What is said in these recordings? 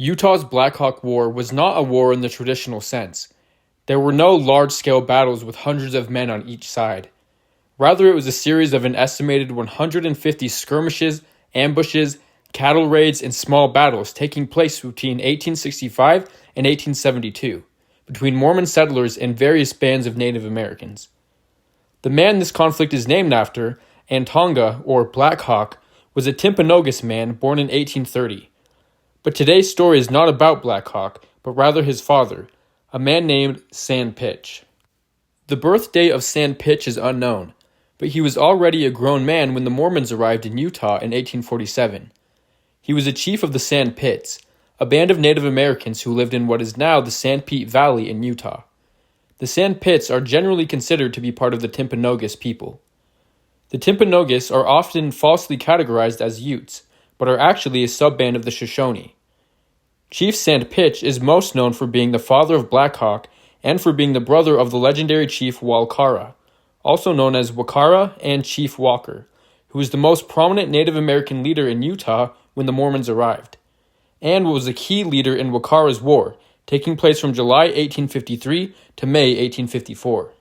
Utah's Blawk Hawk War was not a war in the traditional sense. There were no large-scale battles with hundreds of men on each side. Rather, it was a series of an estimated 150 skirmishes, ambushes, cattle raids, and small battles taking place between 1865 and 1872, between Mormon settlers and various bands of Native Americans. The man this conflict is named after, Antonga, or Black Hawk, was a Timpanogos man born in 1830. But today's story is not about Black Hawk, but rather his father, a man named Sanpitch. The birth date of Sanpitch is unknown, but he was already a grown man when the Mormons arrived in Utah in 1847. He was a chief of the Sanpitch, a band of Native Americans who lived in what is now the Sanpitch Valley in Utah. The Sanpitch are generally considered to be part of the Timpanogos people. The Timpanogos are often falsely categorized as Utes, but are actually a sub-band of the Shoshone. Chief Sanpitch is most known for being the father of Black Hawk and for being the brother of the legendary Chief Walkara, also known as Wakara and Chief Walker, who was the most prominent Native American leader in Utah when the Mormons arrived, and was a key leader in Wakara's War, taking place from July 1853 to May 1854.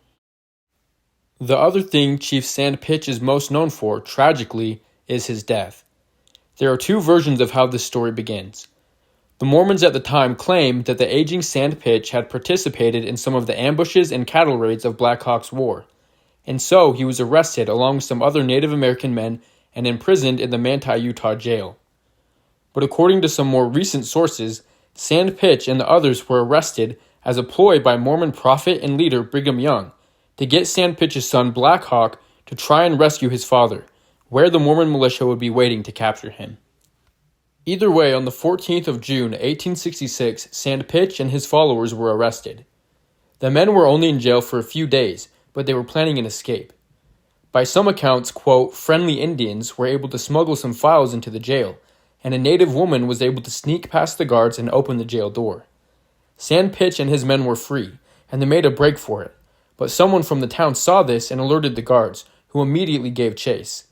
The other thing Chief Sanpitch is most known for, tragically, is his death. There are two versions of how this story begins. The Mormons at the time claimed that the aging Sanpitch had participated in some of the ambushes and cattle raids of Black Hawk's War, and so he was arrested along with some other Native American men and imprisoned in the Manti, Utah jail. But according to some more recent sources, Sanpitch and the others were arrested as a ploy by Mormon prophet and leader Brigham Young to get Sanpitch's son Black Hawk to try and rescue his father, where the Mormon militia would be waiting to capture him. Either way, on the 14th of June, 1866, Sanpitch and his followers were arrested. The men were only in jail for a few days, but they were planning an escape. By some accounts, quote, friendly Indians were able to smuggle some files into the jail, and a native woman was able to sneak past the guards and open the jail door. Sanpitch and his men were free, and they made a break for it, but someone from the town saw this and alerted the guards, who immediately gave chase.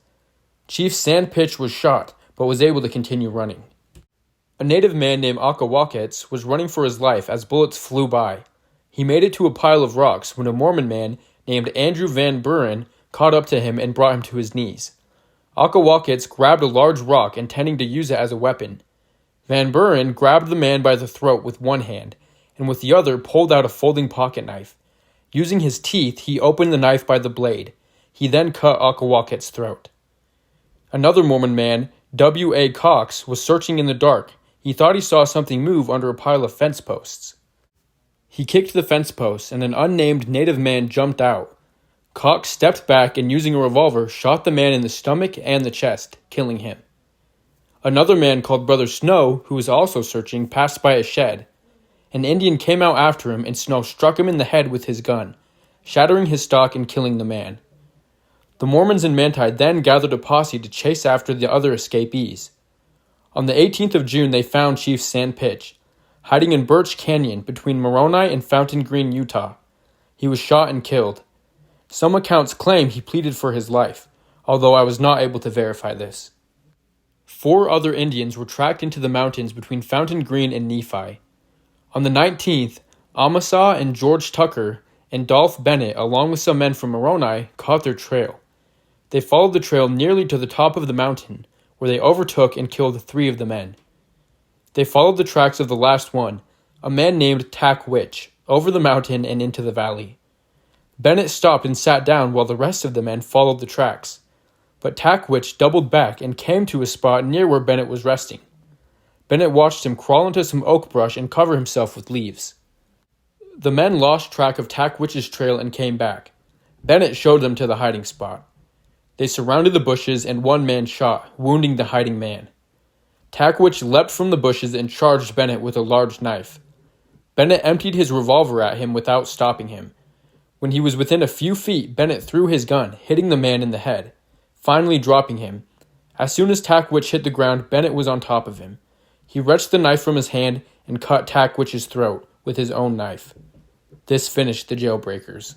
Chief Sanpitch was shot, but was able to continue running. A native man named Akawakets was running for his life as bullets flew by. He made it to a pile of rocks when a Mormon man named Andrew Van Buren caught up to him and brought him to his knees. Akawakets grabbed a large rock intending to use it as a weapon. Van Buren grabbed the man by the throat with one hand, and with the other pulled out a folding pocket knife. Using his teeth, he opened the knife by the blade. He then cut Akawakets' throat. Another Mormon man, W.A. Cox, was searching in the dark. He thought he saw something move under a pile of fence posts. He kicked the fence posts, and an unnamed native man jumped out. Cox stepped back and, using a revolver, shot the man in the stomach and the chest, killing him. Another man called Brother Snow, who was also searching, passed by a shed. An Indian came out after him, and Snow struck him in the head with his gun, shattering his stock and killing the man. The Mormons in Manti then gathered a posse to chase after the other escapees. On the 18th of June, they found Chief Sanpitch, hiding in Birch Canyon between Moroni and Fountain Green, Utah. He was shot and killed. Some accounts claim he pleaded for his life, although I was not able to verify this. 4 other Indians were tracked into the mountains between Fountain Green and Nephi. On the 19th, Amasa and George Tucker and Dolph Bennett, along with some men from Moroni, caught their trail. They followed the trail nearly to the top of the mountain, where they overtook and killed 3 of the men. They followed the tracks of the last one, a man named Tack Witch, over the mountain and into the valley. Bennett stopped and sat down while the rest of the men followed the tracks, but Tack Witch doubled back and came to a spot near where Bennett was resting. Bennett watched him crawl into some oak brush and cover himself with leaves. The men lost track of Tack Witch's trail and came back. Bennett showed them to the hiding spot. They surrounded the bushes and one man shot, wounding the hiding man. Tack Witch leapt from the bushes and charged Bennett with a large knife. Bennett emptied his revolver at him without stopping him. When he was within a few feet, Bennett threw his gun, hitting the man in the head, finally dropping him. As soon as Tack Witch hit the ground, Bennett was on top of him. He wrenched the knife from his hand and cut Tack Witch's throat with his own knife. This finished the jailbreakers.